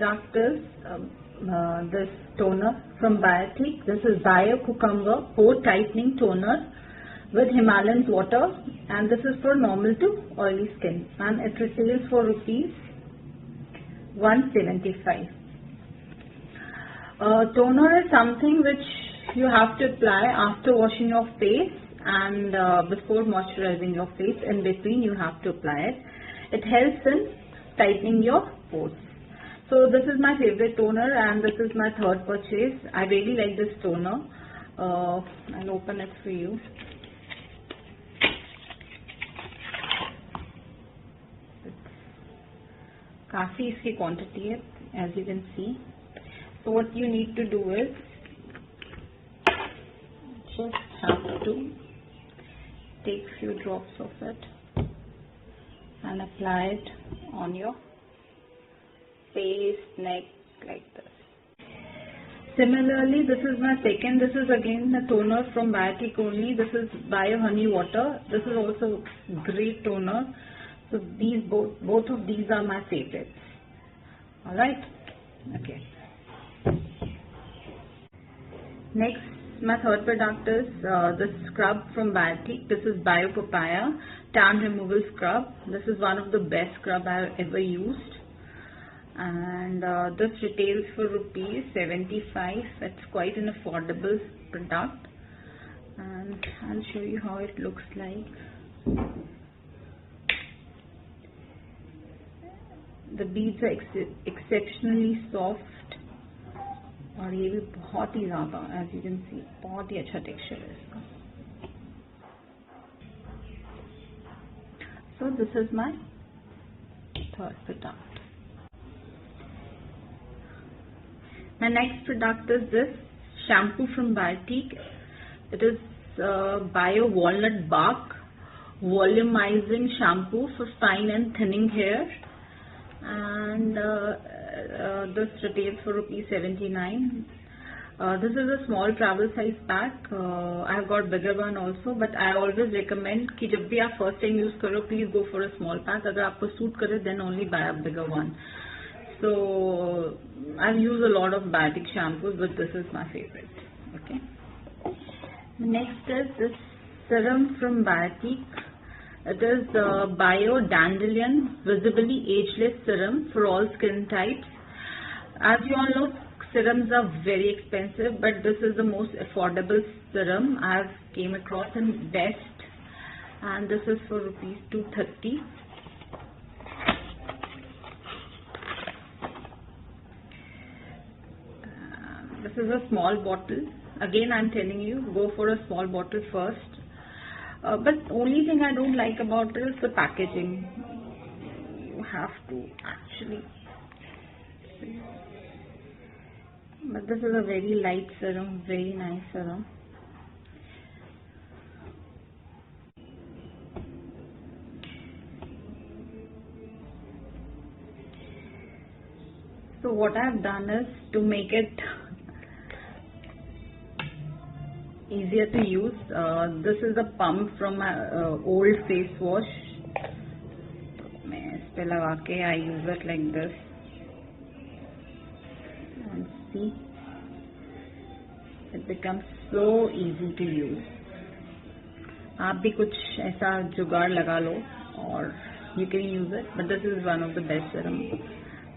product is this toner from Biotique. This is Bio Cucumber Pore Tightening Toner with Himalayan water, and this is for normal to oily skin, and it retails for rupees 175. Toner is something which you have to apply after washing your face and before moisturizing your face. In between you have to apply it. It helps in tightening your pores. So this is my favorite toner, and this is my third purchase. I really like this toner. I'll open it for you. काफ़ी इसकी quantity है, as you can see. So what you need to do is just have to take few drops of it and apply it on your face, neck, like this. Similarly, this is my second. This is again the toner from Biotique only. This is Bio Honey Water. This is also great toner. So these both of these are my favorites. All right. Okay. Next, my third product is the scrub from Biotique. This is Bio Papaya Tan Removal Scrub. This is one of the best scrub I've ever used, and this retails for rupees 75. It's quite an affordable product, and I'll show you how it looks like. The beads are exceptionally soft, और ये भी बहुत ही ज़्यादा, as you can see, बहुत ही अच्छा texture है इसका. So this is my third product. My next product is this shampoo from Biotique. It is Bio Walnut Bark Volumizing Shampoo for fine and thinning hair, and this retails for rupees 79. This is a small travel size pack. I have got bigger one also, but I always recommend कि जब भी आप first time use करो, please go for a small pack. अगर आपको suit करे, then only buy a bigger one. So I've used a lot of Biotique shampoos, but this is my favorite. Okay. Next is this serum from Biotique. It is Bio Dandelion Visibly Ageless Serum for all skin types. As you all know, serums are very expensive, but this is the most affordable serum I've came across in best, and this is for rupees 230. This is a small bottle. Again, I'm telling you, go for a small bottle first. But only thing I don't like about it is the packaging. You have to actually see. But this is a very light serum, very nice serum. So what I have done is to make it easier to use. This is a pump from my old face wash. I use it like this, and see, it becomes so easy to use. आप भी कुछ ऐसा जुगाड़ लगा लो और you can use it. But this is one of the best serums.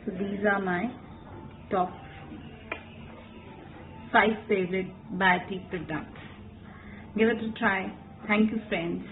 So these are my top 5 favorite Biotique products. Give it a try. Thank you, friends.